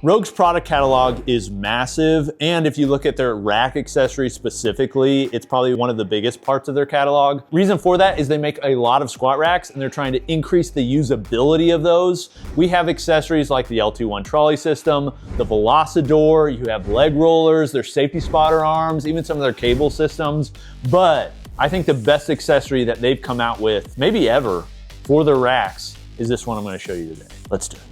Rogue's product catalog is massive, and if you look at their rack accessories specifically, it's probably one of the biggest parts of their catalog. Reason for that is they make a lot of squat racks and they're trying to increase the usability of those. We have accessories like the L21 trolley system, the Velocidor, you have leg rollers, their safety spotter arms, even some of their cable systems. But I think the best accessory that they've come out with, maybe ever, for their racks is this one I'm gonna show you today. Let's do it.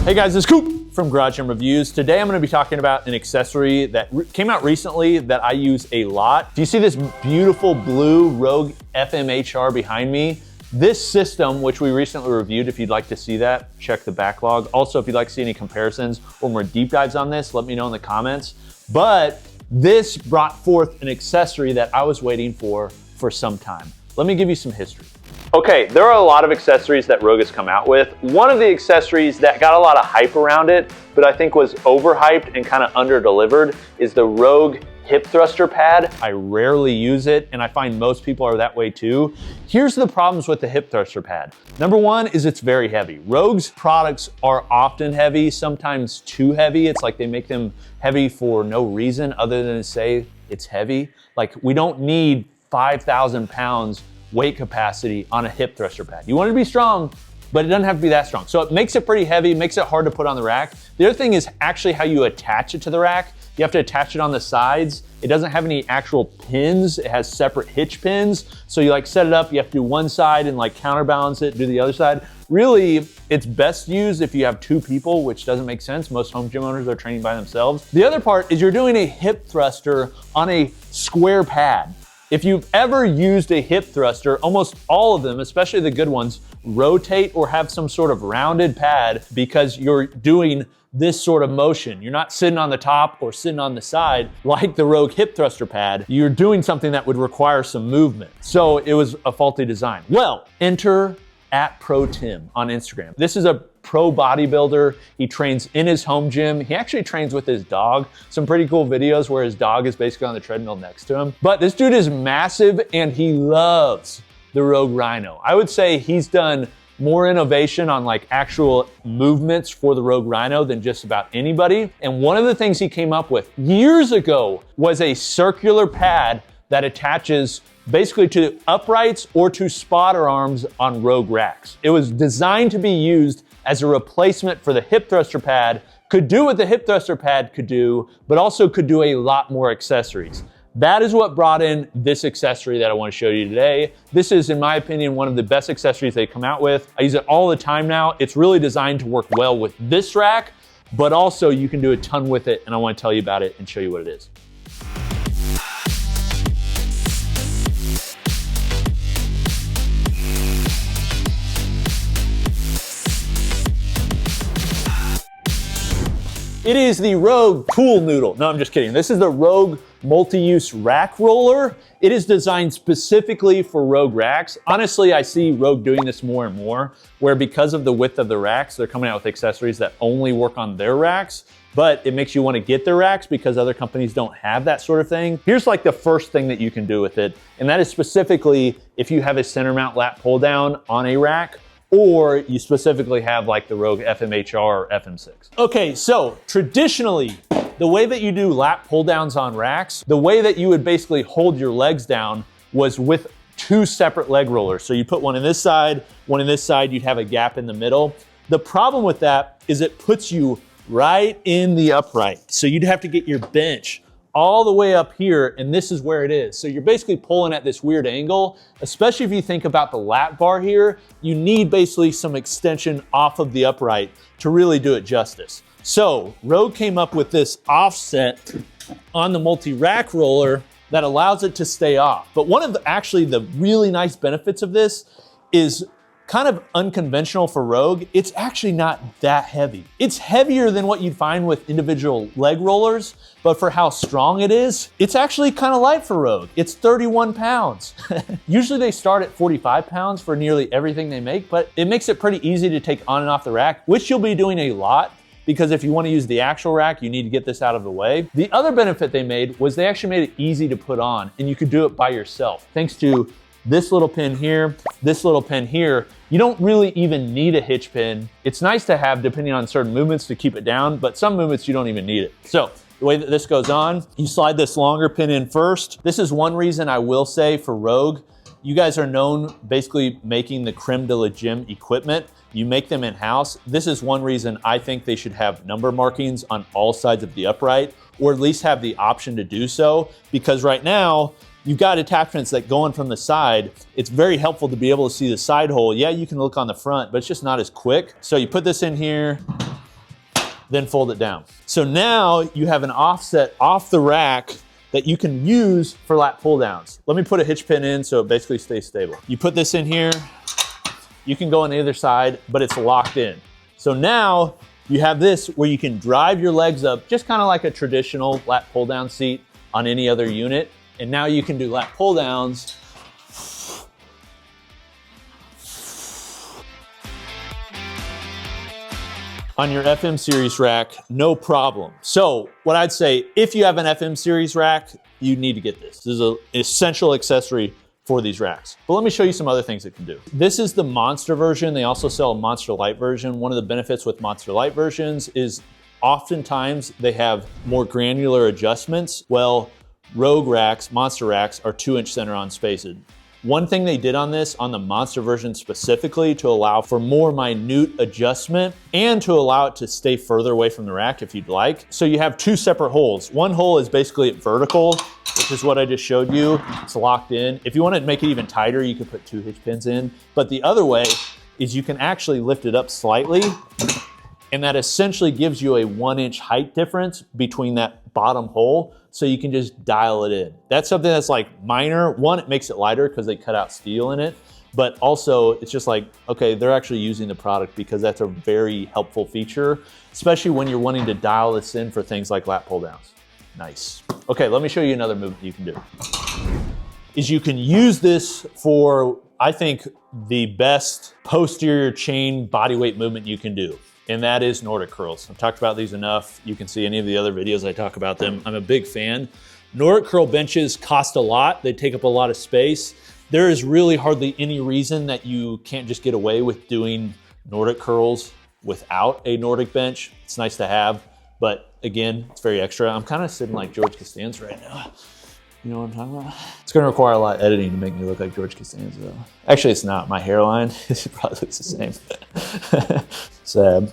Hey guys, it's Coop from Garage Gym Reviews. Today I'm gonna be talking about an accessory that came out recently that I use a lot. Do you see this beautiful blue Rogue FMHR behind me? This system, which we recently reviewed, if you'd like to see that, check the backlog. Also, if you'd like to see any comparisons or more deep dives on this, let me know in the comments. But this brought forth an accessory that I was waiting for some time. Let me give you some history. Okay, there are a lot of accessories that Rogue has come out with. One of the accessories that got a lot of hype around it, but I think was overhyped and kind of under-delivered, is the Rogue hip thruster pad. I rarely use it, and I find most people are that way too. Here's the problems with the hip thruster pad. Number one is it's very heavy. Rogue's products are often heavy, sometimes too heavy. It's like they make them heavy for no reason other than to say it's heavy. Like, we don't need 5,000 pounds weight capacity on a hip thruster pad. You want it to be strong, but it doesn't have to be that strong. So it makes it pretty heavy, makes it hard to put on the rack. The other thing is actually how you attach it to the rack. You have to attach it on the sides. It doesn't have any actual pins. It has separate hitch pins. So you like set it up, you have to do one side and like counterbalance it, do the other side. Really, it's best used if you have two people, which doesn't make sense. Most home gym owners are training by themselves. The other part is you're doing a hip thruster on a square pad. If you've ever used a hip thruster, almost all of them, especially the good ones, rotate or have some sort of rounded pad because you're doing this sort of motion. You're not sitting on the top or sitting on the side like the Rogue hip thruster pad. You're doing something that would require some movement. So it was a faulty design. Well, enter @Protrim on Instagram. This is a pro bodybuilder. He trains in his home gym. He actually trains with his dog. Some pretty cool videos where his dog is basically on the treadmill next to him. But this dude is massive and he loves the Rogue Rhino. I would say he's done more innovation on like actual movements for the Rogue Rhino than just about anybody. And one of the things he came up with years ago was a circular pad that attaches basically to uprights or to spotter arms on Rogue racks. It was designed to be used as a replacement for the hip thruster pad, could do what the hip thruster pad could do, but also could do a lot more accessories. That is what brought in this accessory that I want to show you today. This is, in my opinion, one of the best accessories they come out with. I use it all the time now. It's really designed to work well with this rack, but also you can do a ton with it, and I want to tell you about it and show you what it is. It is the Rogue Pool Noodle. No, I'm just kidding. This is the Rogue multi-use rack roller. It is designed specifically for Rogue racks. Honestly, I see Rogue doing this more and more, where because of the width of the racks, they're coming out with accessories that only work on their racks, but it makes you want to get their racks because other companies don't have that sort of thing. Here's like the first thing that you can do with it, and that is specifically if you have a center mount lat pull down on a rack, or you specifically have like the Rogue FMHR or FM6. Okay, so traditionally, the way that you do lat pull downs on racks, the way that you would basically hold your legs down was with two separate leg rollers. So you put one in this side, one in this side, you'd have a gap in the middle. The problem with that is it puts you right in the upright. So you'd have to get your bench all the way up here, and this is where it is. So you're basically pulling at this weird angle, especially if you think about the lat bar here. You need basically some extension off of the upright to really do it justice. So Rogue came up with this offset on the multi-rack roller that allows it to stay off. But one of the really nice benefits of this is kind of unconventional for Rogue. It's actually not that heavy. It's heavier than what you'd find with individual leg rollers, but for how strong it is, it's actually kind of light for Rogue. It's 31 pounds. Usually they start at 45 pounds for nearly everything they make, but it makes it pretty easy to take on and off the rack, which you'll be doing a lot, because if you want to use the actual rack, you need to get this out of the way. The other benefit they made was they actually made it easy to put on, and you could do it by yourself, thanks to this little pin here, this little pin here. You don't really even need a hitch pin. It's nice to have depending on certain movements to keep it down, but some movements you don't even need it. So the way that this goes on, you slide this longer pin in first. This is one reason I will say for Rogue, you guys are known basically making the creme de la gym equipment. You make them in-house. This is one reason I think they should have number markings on all sides of the upright, or at least have the option to do so, because right now, you've got attachments that go in from the side. It's very helpful to be able to see the side hole. Yeah, you can look on the front, but it's just not as quick. So you put this in here, then fold it down. So now you have an offset off the rack that you can use for lat pull downs. Let me put a hitch pin in so it basically stays stable. You put this in here, you can go on either side, but it's locked in. So now you have this where you can drive your legs up, just kind of like a traditional lat pull down seat on any other unit. And now you can do lat pull downs on your FM series rack, no problem. So what I'd say, if you have an FM series rack, you need to get this. This is an essential accessory for these racks. But let me show you some other things it can do. This is the Monster version. They also sell a Monster Light version. One of the benefits with Monster Light versions is oftentimes they have more granular adjustments. Well, Rogue racks, Monster racks, are 2-inch center-on spaced. One thing they did on this, on the Monster version specifically, to allow for more minute adjustment and to allow it to stay further away from the rack if you'd like. So you have 2 separate holes. One hole is basically at vertical, which is what I just showed you. It's locked in. If you want to make it even tighter, you could put 2 hitch pins in. But the other way is you can actually lift it up slightly, and that essentially gives you a 1-inch height difference between that bottom hole, so you can just dial it in. That's something that's like minor. One, it makes it lighter because they cut out steel in it, but also it's just like, okay, they're actually using the product, because that's a very helpful feature, especially when you're wanting to dial this in for things like lat pull downs. Nice. Okay, let me show you another movement you can do. Is you can use this for, I think, the best posterior chain bodyweight movement you can do, and that is Nordic curls. I've talked about these enough. You can see any of the other videos I talk about them. I'm a big fan. Nordic curl benches cost a lot. They take up a lot of space. There is really hardly any reason that you can't just get away with doing Nordic curls without a Nordic bench. It's nice to have, but again, it's very extra. I'm kind of sitting like George Costanza right now. You know what I'm talking about? It's gonna require a lot of editing to make me look like George Costanza though. Actually, it's not. My hairline, it probably looks the same. Sad.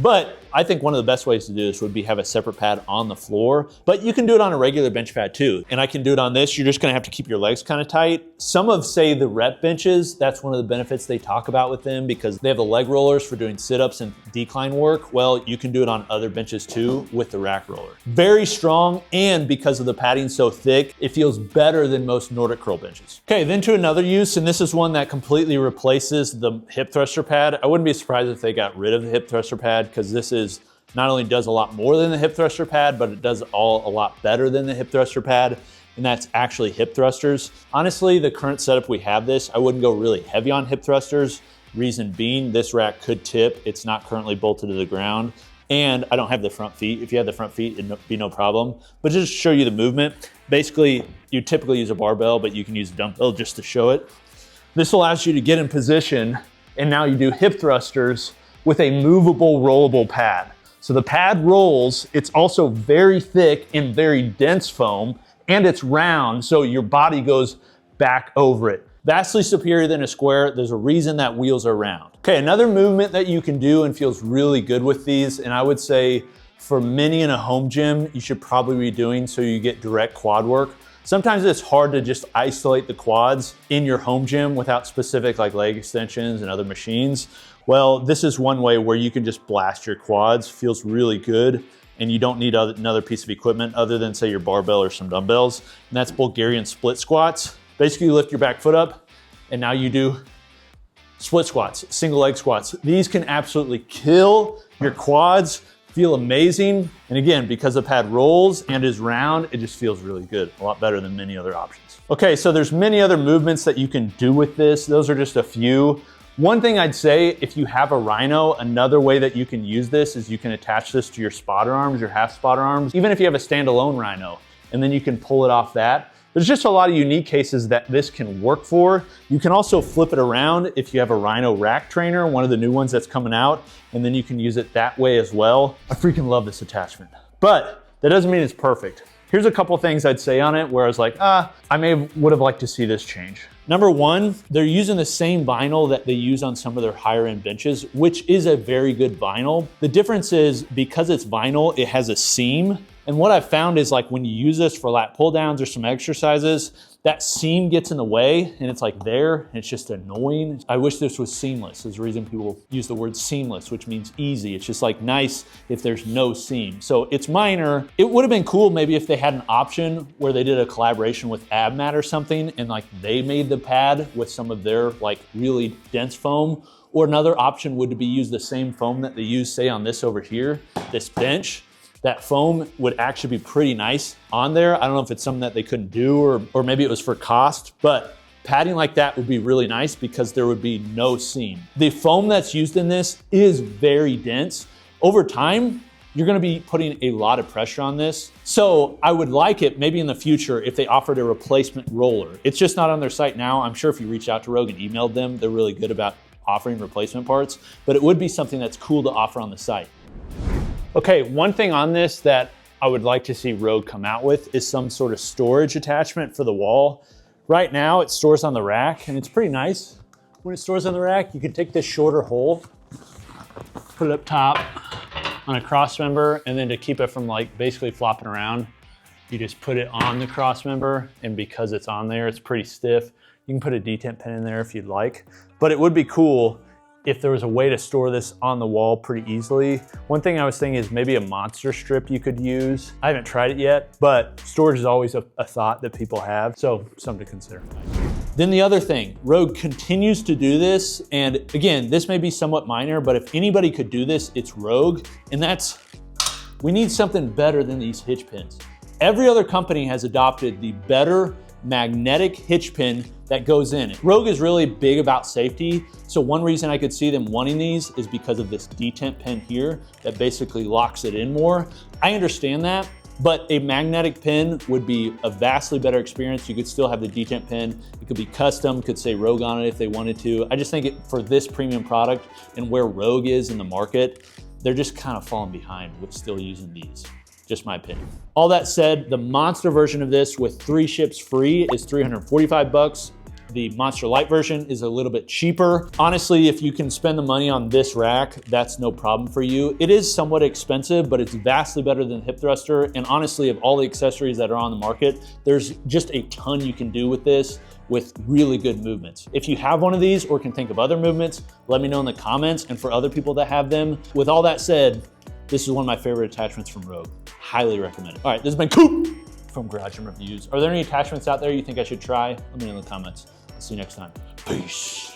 But I think one of the best ways to do this would be have a separate pad on the floor, but you can do it on a regular bench pad too. And I can do it on this. You're just gonna have to keep your legs kind of tight. Some of, say, the rep benches, that's one of the benefits they talk about with them, because they have the leg rollers for doing sit-ups and decline work. Well, you can do it on other benches too with the rack roller. Very strong, and because of the padding so thick, it feels better than most Nordic curl benches. Okay, then to another use, and this is one that completely replaces the hip thruster pad. I wouldn't be surprised if they got rid of the hip thruster pad, because this is not only does a lot more than the hip thruster pad, but it does a lot better than the hip thruster pad, and that's actually hip thrusters. Honestly, the current setup we have this, I wouldn't go really heavy on hip thrusters. Reason being, this rack could tip. It's not currently bolted to the ground, and I don't have the front feet. If you had the front feet, it'd be no problem. But just to show you the movement, basically, you typically use a barbell, but you can use a dumbbell just to show it. This allows you to get in position, and now you do hip thrusters with a movable, rollable pad. So the pad rolls, it's also very thick and very dense foam, and it's round, so your body goes back over it. Vastly superior than a square. There's a reason that wheels are round. Okay, another movement that you can do and feels really good with these, and I would say for many in a home gym, you should probably be doing so you get direct quad work. Sometimes it's hard to just isolate the quads in your home gym without specific like leg extensions and other machines. Well, this is one way where you can just blast your quads. Feels really good, and you don't need another piece of equipment other than, say, your barbell or some dumbbells, and that's Bulgarian split squats. Basically, you lift your back foot up, and now you do split squats, single leg squats. These can absolutely kill your quads, feel amazing, and again, because the pad rolls and is round, it just feels really good, a lot better than many other options. Okay, so there's many other movements that you can do with this. Those are just a few. One thing I'd say, if you have a rhino, another way that you can use this is you can attach this to your spotter arms, your half spotter arms, even if you have a standalone rhino, and then you can pull it off that. There's just a lot of unique cases that this can work for. You can also flip it around if you have a Rhino rack trainer, one of the new ones that's coming out, and then you can use it that way as well. I freaking love this attachment, but that doesn't mean it's perfect. Here's a couple things I'd say on it where I was like, I would have liked to see this change. Number one, they're using the same vinyl that they use on some of their higher end benches, which is a very good vinyl. The difference is because it's vinyl, it has a seam. And what I've found is like when you use this for lat pull downs or some exercises, that seam gets in the way and it's like there and it's just annoying. I wish this was seamless. There's a reason people use the word seamless, which means easy. It's just like nice if there's no seam. So it's minor. It would have been cool maybe if they had an option where they did a collaboration with AbMat or something and like they made the pad with some of their like really dense foam. Or another option would be use the same foam that they use, say on this over here, this bench. That foam would actually be pretty nice on there. I don't know if it's something that they couldn't do or maybe it was for cost, but padding like that would be really nice because there would be no seam. The foam that's used in this is very dense. Over time, you're gonna be putting a lot of pressure on this. So I would like it maybe in the future if they offered a replacement roller. It's just not on their site now. I'm sure if you reach out to Rogue and emailed them, they're really good about offering replacement parts, but it would be something that's cool to offer on the site. Okay, one thing on this that I would like to see Rogue come out with is some sort of storage attachment for the wall. Right now it stores on the rack and it's pretty nice. When it stores on the rack, you can take this shorter hole, put it up top on a cross member, and then to keep it from like basically flopping around, you just put it on the cross member, and because it's on there, it's pretty stiff. You can put a detent pin in there if you'd like, but it would be cool if there was a way to store this on the wall pretty easily. One thing I was thinking is maybe a monster strip you could use. I haven't tried it yet, but storage is always a thought that people have, so something to consider. Then the other thing, Rogue continues to do this, and again, this may be somewhat minor, but if anybody could do this, it's Rogue, and that's, we need something better than these hitch pins. Every other company has adopted the better magnetic hitch pin that goes in. Rogue is really big about safety, so one reason I could see them wanting these is because of this detent pin here that basically locks it in more. I understand that, but a magnetic pin would be a vastly better experience. You could still have the detent pin. It could be custom, could say Rogue on it if they wanted to. I just think for this premium product and where Rogue is in the market, they're just kind of falling behind with still using these. Just my opinion. All that said, the Monster version of this with 3 ships free is $345. The Monster Light version is a little bit cheaper. Honestly, if you can spend the money on this rack, that's no problem for you. It is somewhat expensive, but it's vastly better than the hip thruster. And honestly, of all the accessories that are on the market, there's just a ton you can do with this with really good movements. If you have one of these or can think of other movements, let me know in the comments. And for other people that have them, with all that said, this is one of my favorite attachments from Rogue. Highly recommend it. All right, this has been Coop from Garage Gym Reviews. Are there any attachments out there you think I should try? Let me know in the comments. See you next time. Peace.